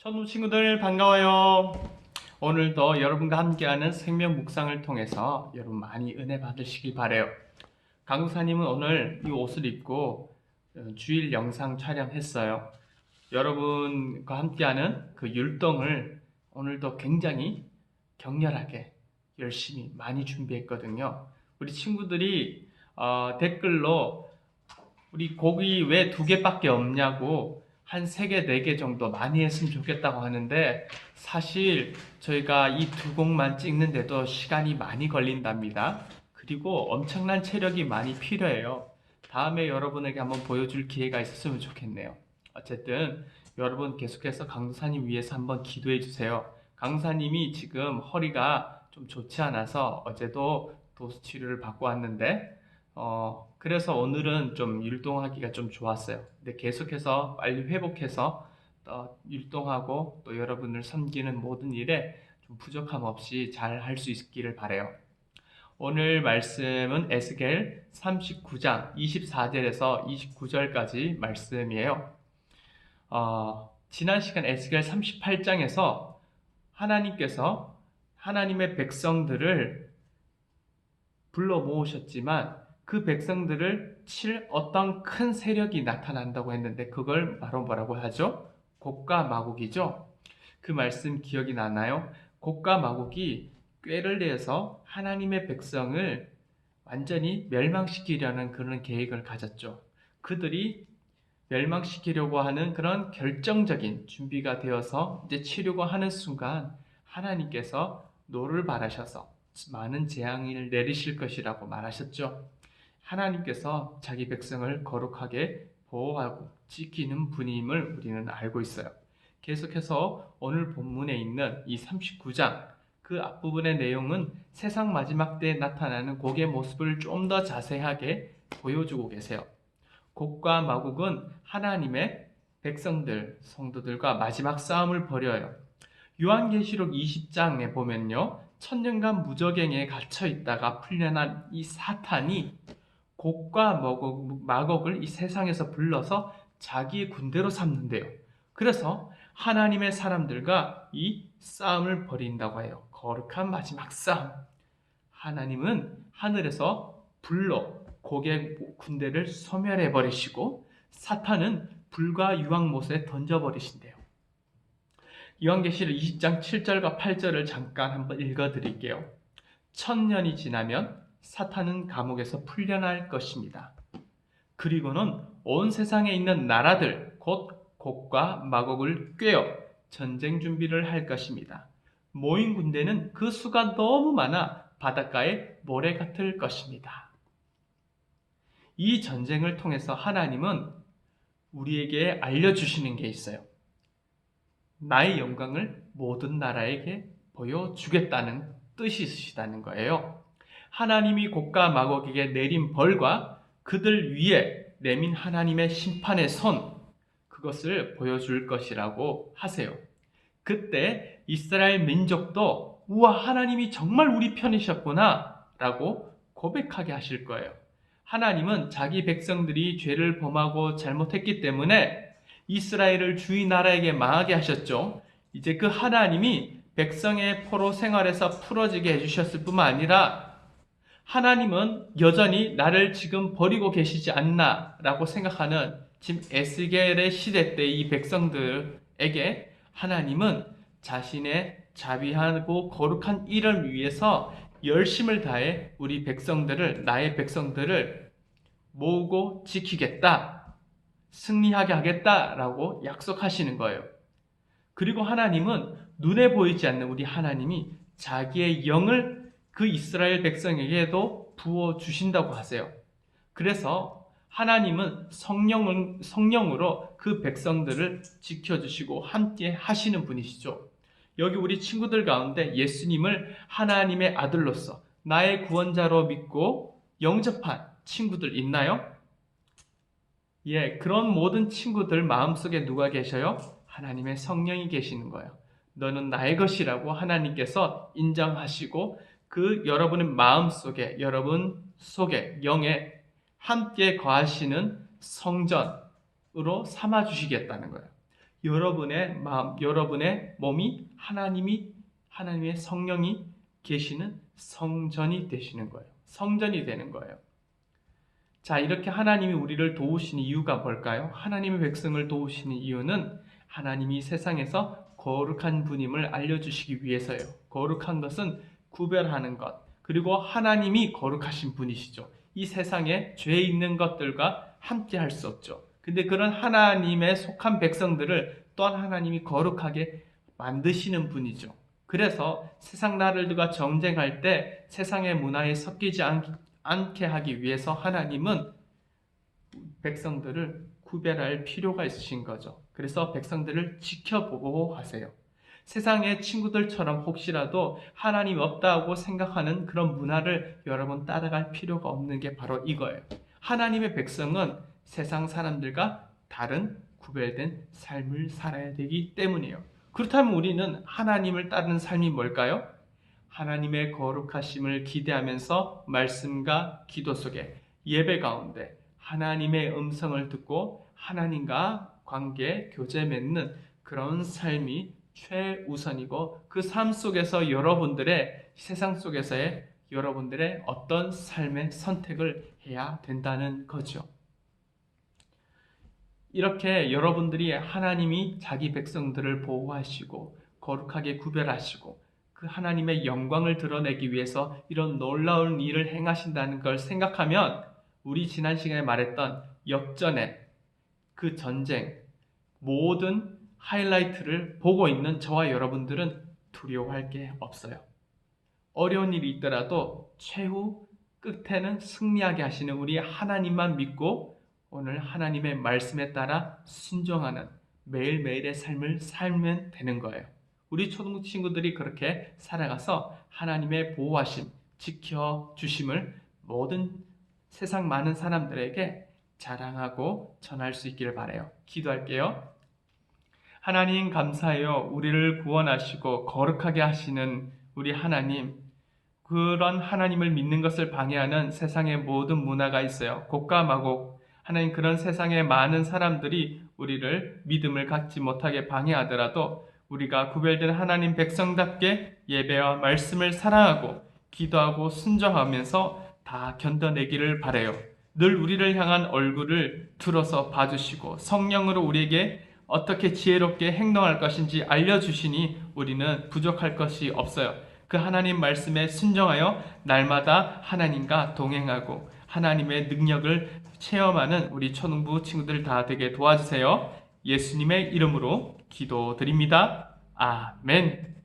천우 친구들 반가워요. 오늘도 여러분과 함께하는 생명 묵상을 통해서 여러분 많이 은혜 받으시길 바래요. 강사님은 오늘 이 옷을 입고 주일 영상 촬영했어요. 여러분과 함께하는 그 율동을 오늘도 굉장히 격렬하게 열심히 많이 준비했거든요. 우리 친구들이 댓글로 우리 곡이 왜 2개밖에 없냐고 한 3개, 4개 정도 많이 했으면 좋겠다고 하는데 사실 저희가 이 2곡만 찍는데도 시간이 많이 걸린답니다. 그리고 엄청난 체력이 많이 필요해요. 다음에 여러분에게 한번 보여줄 기회가 있었으면 좋겠네요. 어쨌든 여러분 계속해서 강도사님 위해서 한번 기도해 주세요. 강도사님이 지금 허리가 좀 좋지 않아서 어제도 도수 치료를 받고 왔는데 그래서 오늘은 좀 율동하기가 좀 좋았어요. 근데 계속해서 빨리 회복해서 율동하고 또 여러분을 섬기는 모든 일에 좀 부족함 없이 잘 할 수 있기를 바라요. 오늘 말씀은 에스겔 39장 24절에서 29절까지 말씀이에요. 지난 시간 에스겔 38장에서 하나님께서 하나님의 백성들을 불러 모으셨지만 그 백성들을 칠 어떤 큰 세력이 나타난다고 했는데 그걸 바로 뭐라고 하죠? 곡과 마곡이죠. 그 말씀 기억이 나나요? 곡과 마곡이 꾀를 내서 하나님의 백성을 완전히 멸망시키려는 그런 계획을 가졌죠. 그들이 멸망시키려고 하는 그런 결정적인 준비가 되어서 이제 치려고 하는 순간 하나님께서 노를 바라셔서 많은 재앙을 내리실 것이라고 말하셨죠. 하나님께서 자기 백성을 거룩하게 보호하고 지키는 분임을 우리는 알고 있어요. 계속해서 오늘 본문에 있는 이 39장 그 앞부분의 내용은 세상 마지막 때에 나타나는 곡의 모습을 좀 더 자세하게 보여주고 계세요. 곡과 마곡은 하나님의 백성들, 성도들과 마지막 싸움을 벌여요. 요한계시록 20장에 보면요. 천년간 무저갱에 갇혀 있다가 풀려난 이 사탄이 곡과 마곡을 이 세상에서 불러서 자기의 군대로 삼는데요. 그래서 하나님의 사람들과 이 싸움을 벌인다고 해요. 거룩한 마지막 싸움. 하나님은 하늘에서 불로 곡의 군대를 소멸해 버리시고 사탄은 불과 유황못에 던져버리신대요. 요한계시록 20장 7절과 8절을 잠깐 한번 읽어드릴게요. 1000년이 지나면 사탄은 감옥에서 풀려날 것입니다. 그리고는 온 세상에 있는 나라들 곧 곡과 마곡을 꿰어 전쟁 준비를 할 것입니다. 모인 군대는 그 수가 너무 많아 바닷가에 모래 같을 것입니다. 이 전쟁을 통해서 하나님은 우리에게 알려주시는 게 있어요. 나의 영광을 모든 나라에게 보여주겠다는 뜻이 있으시다는 거예요. 하나님이 곡과 마곡에게 내린 벌과 그들 위에 내민 하나님의 심판의 손, 그것을 보여줄 것이라고 하세요. 그때 이스라엘 민족도 우와, 하나님이 정말 우리 편이셨구나 라고 고백하게 하실 거예요. 하나님은 자기 백성들이 죄를 범하고 잘못했기 때문에 이스라엘을 주의 나라에게 망하게 하셨죠. 이제 그 하나님이 백성의 포로 생활에서 풀어지게 해주셨을 뿐만 아니라 하나님은 여전히 나를 지금 버리고 계시지 않나 라고 생각하는 지금 에스겔의 시대 때 이 백성들에게 하나님은 자신의 자비하고 거룩한 이름 위해서 열심을 다해 우리 백성들을, 나의 백성들을 모으고 지키겠다, 승리하게 하겠다라고 약속하시는 거예요. 그리고 하나님은 눈에 보이지 않는 우리 하나님이 자기의 영을 그 이스라엘 백성에게도 부어주신다고 하세요. 그래서 하나님은 성령으로 그 백성들을 지켜주시고 함께 하시는 분이시죠. 여기 우리 친구들 가운데 예수님을 하나님의 아들로서 나의 구원자로 믿고 영접한 친구들 있나요? 예, 그런 모든 친구들 마음속에 누가 계셔요? 하나님의 성령이 계시는 거예요. 너는 나의 것이라고 하나님께서 인정하시고 그 여러분의 마음속에, 여러분 속에, 영에 함께 거하시는 성전으로 삼아주시겠다는 거예요. 여러분의 마음, 여러분의 몸이 하나님의 성령이 계시는 성전이 되시는 거예요. 성전이 되는 거예요. 자, 이렇게 하나님이 우리를 도우시는 이유가 뭘까요? 하나님의 백성을 도우시는 이유는 하나님이 세상에서 거룩한 분임을 알려주시기 위해서예요. 거룩한 것은 구별하는 것, 그리고 하나님이 거룩하신 분이시죠. 이 세상에 죄 있는 것들과 함께 할 수 없죠. 근데 그런 하나님의 속한 백성들을 또한 하나님이 거룩하게 만드시는 분이죠. 그래서 세상 나라들과 정쟁할 때 세상의 문화에 섞이지 않게 하기 위해서 하나님은 백성들을 구별할 필요가 있으신 거죠. 그래서 백성들을 지켜보고 하세요. 세상의 친구들처럼 혹시라도 하나님 없다고 생각하는 그런 문화를 여러분 따라갈 필요가 없는 게 바로 이거예요. 하나님의 백성은 세상 사람들과 다른 구별된 삶을 살아야 되기 때문이에요. 그렇다면 우리는 하나님을 따르는 삶이 뭘까요? 하나님의 거룩하심을 기대하면서 말씀과 기도 속에 예배 가운데 하나님의 음성을 듣고 하나님과 관계, 교제 맺는 그런 삶이 최우선이고 그 삶 속에서 여러분들의 세상 속에서의 여러분들의 어떤 삶의 선택을 해야 된다는 거죠. 이렇게 여러분들이 하나님이 자기 백성들을 보호하시고 거룩하게 구별하시고 그 하나님의 영광을 드러내기 위해서 이런 놀라운 일을 행하신다는 걸 생각하면 우리 지난 시간에 말했던 역전의 그 전쟁 모든 하이라이트를 보고 있는 저와 여러분들은 두려워할 게 없어요. 어려운 일이 있더라도 최후 끝에는 승리하게 하시는 우리 하나님만 믿고 오늘 하나님의 말씀에 따라 순종하는 매일매일의 삶을 살면 되는 거예요. 우리 초등 친구들이 그렇게 살아가서 하나님의 보호하심, 지켜주심을 모든 세상 많은 사람들에게 자랑하고 전할 수 있기를 바라요. 기도할게요. 하나님 감사해요. 우리를 구원하시고 거룩하게 하시는 우리 하나님, 그런 하나님을 믿는 것을 방해하는 세상의 모든 문화가 있어요. 곡과마곡. 하나님, 그런 세상의 많은 사람들이 우리를 믿음을 갖지 못하게 방해하더라도 우리가 구별된 하나님 백성답게 예배와 말씀을 사랑하고 기도하고 순종하면서 다 견뎌내기를 바라요. 늘 우리를 향한 얼굴을 들어서 봐주시고 성령으로 우리에게 어떻게 지혜롭게 행동할 것인지 알려주시니 우리는 부족할 것이 없어요. 그 하나님 말씀에 순종하여 날마다 하나님과 동행하고 하나님의 능력을 체험하는 우리 초등부 친구들 다 되게 도와주세요. 예수님의 이름으로 기도드립니다. 아멘.